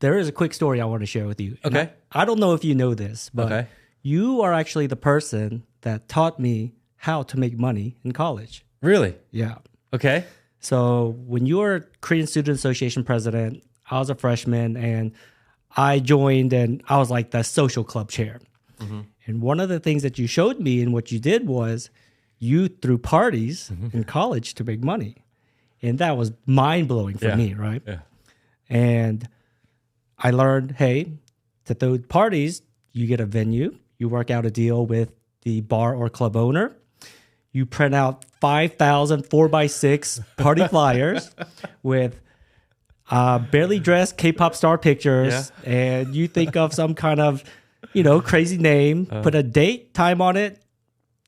there is a quick story I want to share with you. Okay. I don't know if you know this, but you are actually the person that taught me how to make money in college. Really? Yeah. Okay. So when you were Korean Student Association president, I was a freshman and I joined and I was like the social club chair. And one of the things that you showed me and what you did was you threw parties in college to make money. And that was mind-blowing for me, right? Yeah. And I learned, hey, to throw parties, you get a venue, you work out a deal with the bar or club owner, you print out 5,000 4x6 party flyers with barely dressed K-pop star pictures, and you think of some kind of, crazy name, put a date, time on it,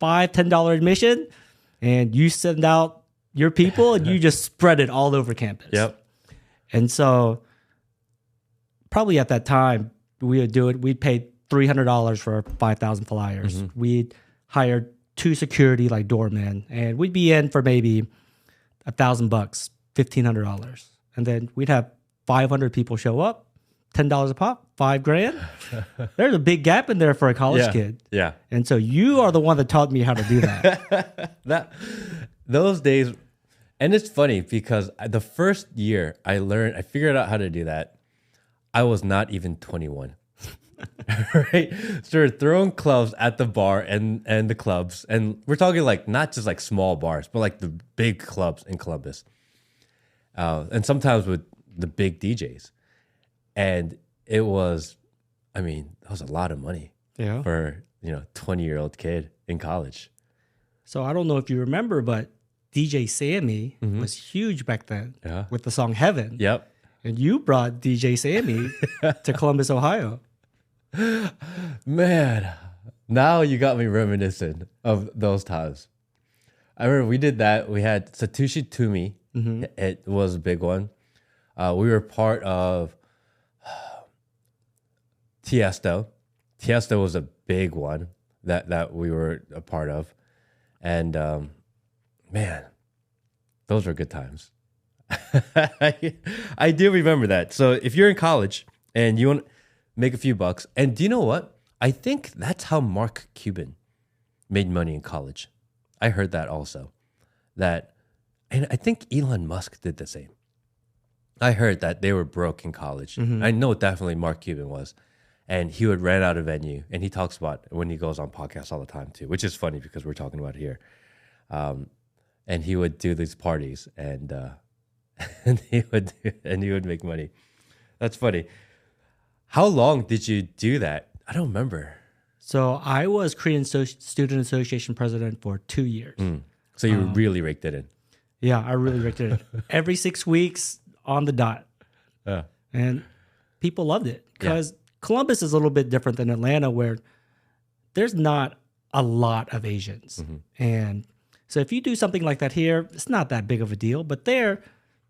$10 admission, and you send out your people and you just spread it all over campus. Yep. And so probably at that time, we would do it. We'd pay $300 for 5,000 flyers. We'd hire 2 security like doormen, and we'd be in for maybe $1,000, $1,500. And then we'd have 500 people show up, $10 a pop, $5,000. There's a big gap in there for a college kid. Yeah. And so you are the one that taught me how to do that. Those days, and it's funny because the first year I figured out how to do that. I was not even 21. Right? So we're throwing clubs at the bar and the clubs. And we're talking like not just like small bars, but like the big clubs in Columbus. And sometimes with the big DJs. And it was, that was a lot of money for, 20-year-old kid in college. So I don't know if you remember, but DJ Sammy was huge back then with the song Heaven. Yep. And you brought DJ Sammy to Columbus, Ohio. Man, now you got me reminiscent of those times. I remember we did that. We had Satoshi Toomey. It was a big one. We were part of Tiesto. Tiesto was a big one that we were a part of. And man, those were good times. I do remember that. So if you're in college and you want to make a few bucks, and do you know what? I think that's how Mark Cuban made money in college. I heard that also. And I think Elon Musk did the same. I heard that they were broke in college. I know definitely Mark Cuban was. And he would rent out a venue, and he talks about when he goes on podcasts all the time too, which is funny because we're talking about it here. And he would do these parties, and he would make money. That's funny. How long did you do that? I don't remember. So I was Korean Student Association president for 2 years. So you really raked it in. Yeah, I really raked it in. Every 6 weeks on the dot. And people loved it because Columbus is a little bit different than Atlanta, where there's not a lot of Asians. And so if you do something like that here, it's not that big of a deal. But there,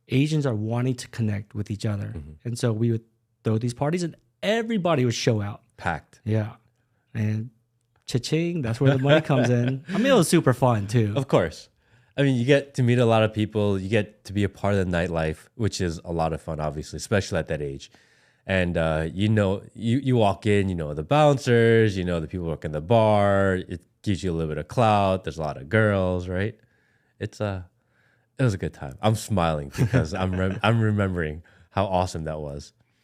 Asians are wanting to connect with each other. And so we would throw these parties and everybody would show out. Packed. Yeah. And cha-ching, that's where the money comes in. It was super fun too. Of course. You get to meet a lot of people. You get to be a part of the nightlife, which is a lot of fun, obviously, especially at that age. And, you walk in, the bouncers, the people working the bar. It gives you a little bit of clout. There's a lot of girls, right? It was a good time. I'm smiling because I'm remembering how awesome that was.